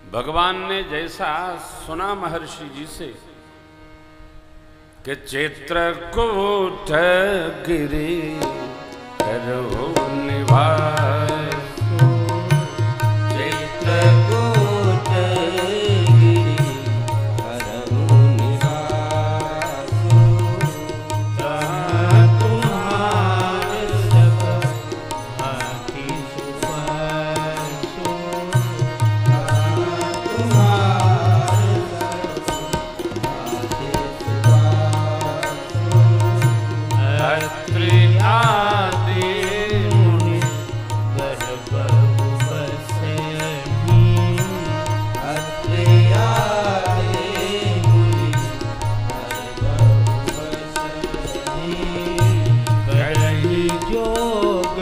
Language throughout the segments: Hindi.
भगवान ने जैसा सुना महर्षि जी से कि चित्रकूट गिरि करो निवास, चित्रकूट गिरि करो निवास, तुम्हारे सब हाथी सुपासो, तुम्हारे सब हाथी सुपासो, अत्रि आदि मुनि गर बहु बसनी, अत्रि आदि मुनि गर बहु बसनी, करहि जोग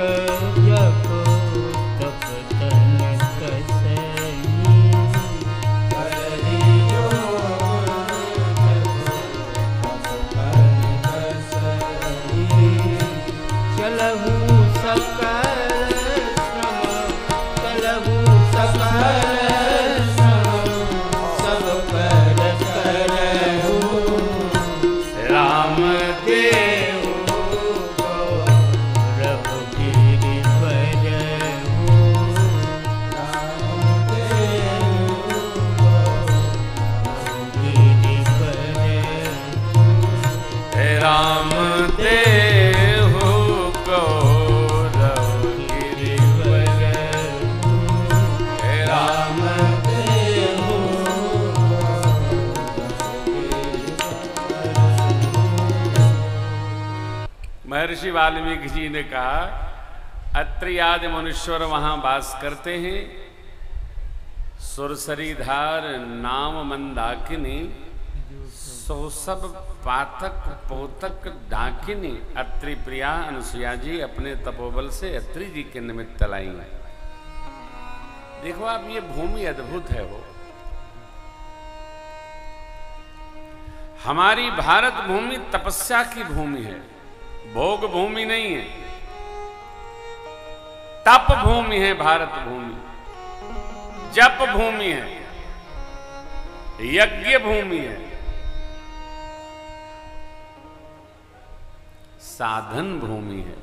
जप तप तन कसनी, करहि जोग जप तप तन कसनी, चलहु सकल श्रम, चलहु सकल श्रम, सब पर करहु राम देहु गौरव गिरि बरहु, राम देहु गौरव गिरि बरहु, राम देहु गौरव गिरि बरहु, राम देहु महर्षि वाल्मीकि जी ने कहा अत्रि आदि मनुष्यर वहां वास करते हैं। सुरसरीधार नाम मंदाकिनी, सो सब पातक पोतक डाकिनी, अत्रि प्रिया अनुसुया जी अपने तपोबल से अत्रि जी के निमित्त लाई हैं। देखो आप, ये भूमि अद्भुत है। वो हमारी भारत भूमि तपस्या की भूमि है, भोग भूमि नहीं है, तप भूमि है भारत भूमि, जप भूमि है, यज्ञ भूमि है, साधन भूमि है।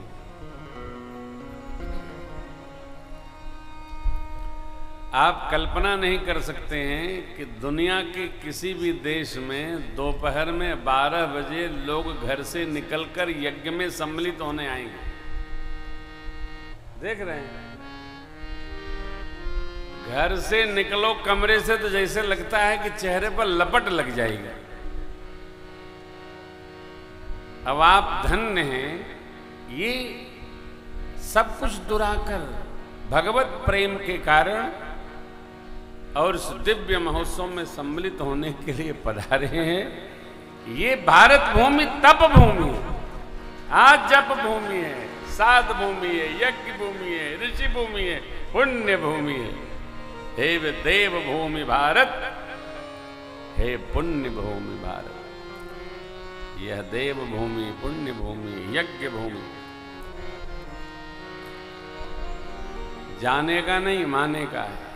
आप कल्पना नहीं कर सकते हैं कि दुनिया के किसी भी देश में दोपहर में 12 बजे लोग घर से निकलकर यज्ञ में सम्मिलित होने आएंगे। देख रहे हैं, घर से निकलो कमरे से तो जैसे लगता है कि चेहरे पर लपट लग जाएगी। अब आप धन्य हैं, ये सब कुछ दुराकर भगवत प्रेम के कारण और इस दिव्य महोत्सव में सम्मिलित होने के लिए पधारे हैं। ये भारत भूमि तप भूमि है, आज जप भूमि है, साध भूमि है, यज्ञ भूमि है, ऋषि भूमि है, पुण्य भूमि है। हे देव भूमि भारत, हे पुण्य भूमि भारत। यह देव भूमि, पुण्य भूमि, यज्ञ भूमि जाने का नहीं, माने का है।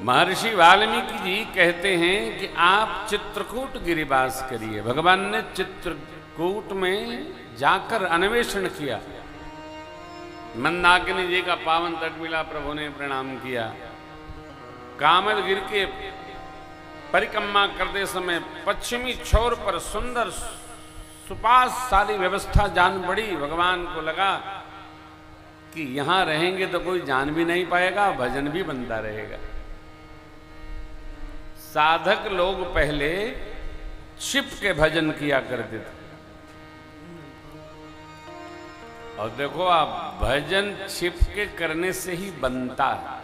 महर्षि वाल्मीकि जी कहते हैं कि आप चित्रकूट गिरिवास करिए। भगवान ने चित्रकूट में जाकर अन्वेषण किया। मंदाकिनी जी का पावन तट मिला, प्रभु ने प्रणाम किया। कामदगिरि के परिक्रमा करते समय पश्चिमी छोर पर सुंदर सुपास सारी व्यवस्था जान पड़ी। भगवान को लगा कि यहां रहेंगे तो कोई जान भी नहीं पाएगा, भजन भी बनता रहेगा। साधक लोग पहले छिप के भजन किया करते थे, और देखो आप, भजन छिप के करने से ही बनता है।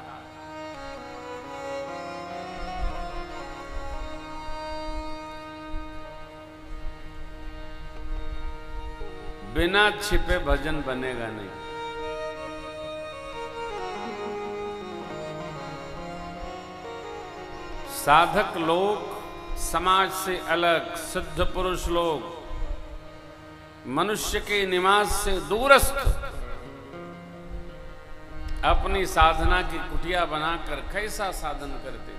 बिना छिपे भजन बनेगा नहीं। साधक लोग, समाज से अलग सिद्ध पुरुष लोग, मनुष्य के निवास से दूरस्थ अपनी साधना की कुटिया बनाकर कैसा साधन करते थे।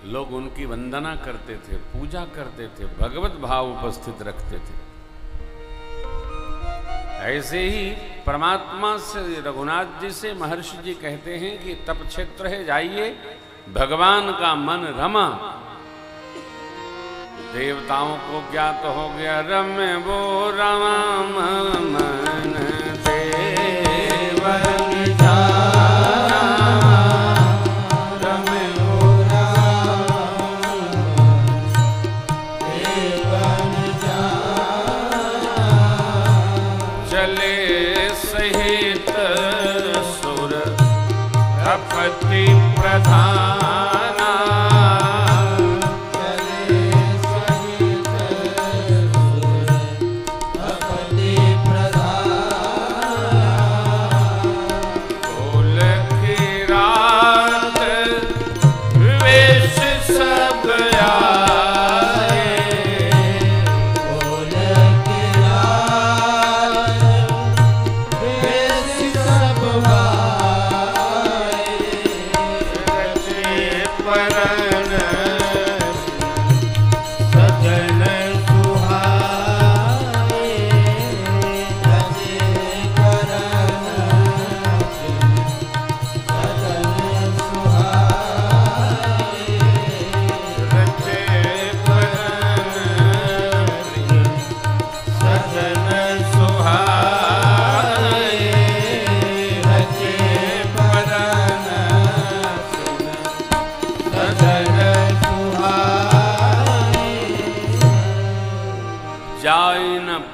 लोग उनकी वंदना करते थे, पूजा करते थे, भगवत भाव उपस्थित रखते थे। ऐसे ही परमात्मा से रघुनाथ जी से महर्षि जी कहते हैं कि तप क्षेत्र है, जाइए, भगवान का मन रमा। देवताओं को ज्ञात हो गया रमे वो राम मन देवन पति प्रधाना चले सहित पति प्रधाना फूल की रात वेश सब आए फूल की रात वेश सब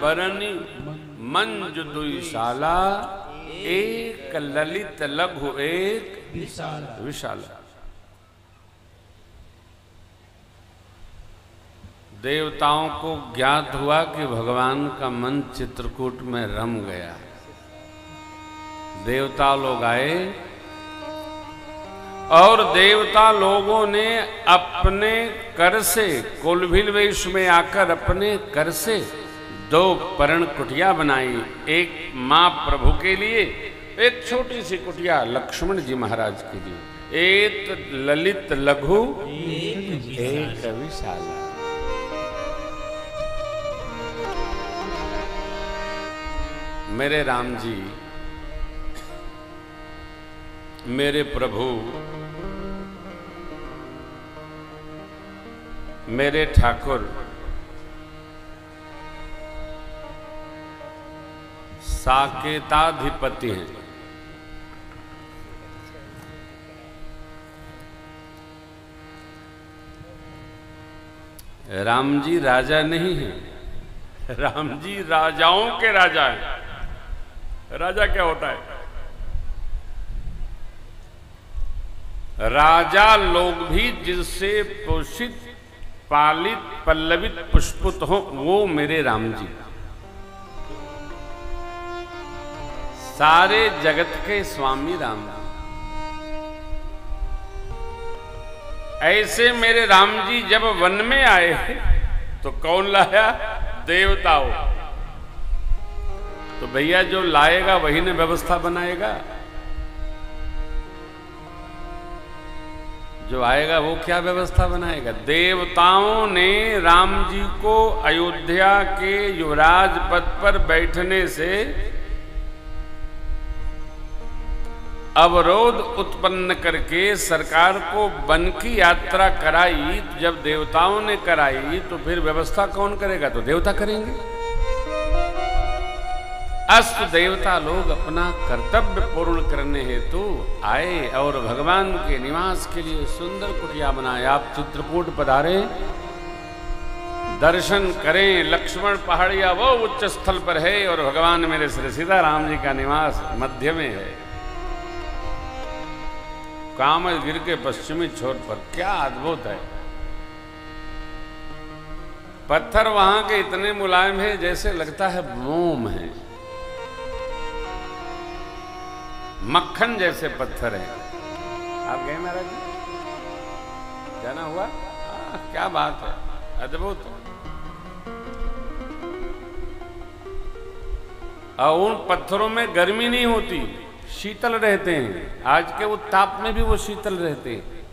बरनी मंजु दुईशाला एक ललित लघु एक विशाला। देवताओं को ज्ञात हुआ कि भगवान का मन चित्रकूट में रम गया। देवता लोग आए और देवता लोगों ने अपने कर से कोलभिल वेश में आकर अपने कर से 2 पर्ण कुटिया बनाई। एक मां प्रभु के लिए, एक छोटी सी कुटिया लक्ष्मण जी महाराज के लिए, एक ललित लघु एक विशाला। मेरे राम जी, मेरे प्रभु, मेरे ठाकुर साकेताधिपति हैं। राम जी राजा नहीं हैं, राम जी राजाओं के राजा हैं। राजा क्या होता है? राजा लोग भी जिससे पोषित, पालित, पल्लवित, पुष्पित हो, वो मेरे राम जी। सारे जगत के स्वामी राम। ऐसे मेरे राम जी जब वन में आए तो कौन लाया? देवताओं। तो भैया जो लाएगा वही ने व्यवस्था बनाएगा। जो आएगा वो क्या व्यवस्था बनाएगा? देवताओं ने राम जी को अयोध्या के युवराज पद पर बैठने से अवरोध उत्पन्न करके सरकार को वन की यात्रा कराई। जब देवताओं ने कराई तो फिर व्यवस्था कौन करेगा? तो देवता करेंगे। अष्ट देवता लोग अपना कर्तव्य पूर्ण करने हेतु आए और भगवान के निवास के लिए सुंदर कुटिया बनाए। आप चित्रकूट पधारे, दर्शन करें। लक्ष्मण पहाड़िया वो उच्च स्थल पर है और भगवान मेरे श्री सीताराम जी का निवास मध्य में है, कामलगिर के पश्चिमी छोर पर। क्या अद्भुत है! पत्थर वहां के इतने मुलायम है जैसे लगता है मोम है, मक्खन जैसे पत्थर है। आप गए महाराज जी? जाना हुआ? क्या बात है, अद्भुत। और उन पत्थरों में गर्मी नहीं होती, शीतल रहते हैं। आज के वो ताप में भी वो शीतल रहते हैं।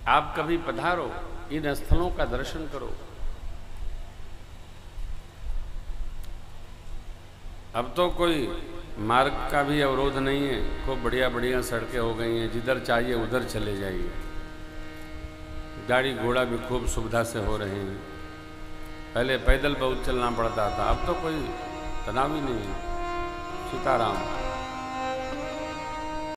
आप कभी पधारो, इन स्थलों का दर्शन करो। अब तो कोई मार्ग का भी अवरोध नहीं है, खूब बढ़िया बढ़िया सड़कें हो गई हैं, जिधर चाहिए उधर चले जाइए। गाड़ी घोड़ा भी खूब सुविधा से हो रहे हैं। पहले पैदल बहुत चलना पड़ता था, अब तो कोई तनाव ही नहीं है। सीताराम।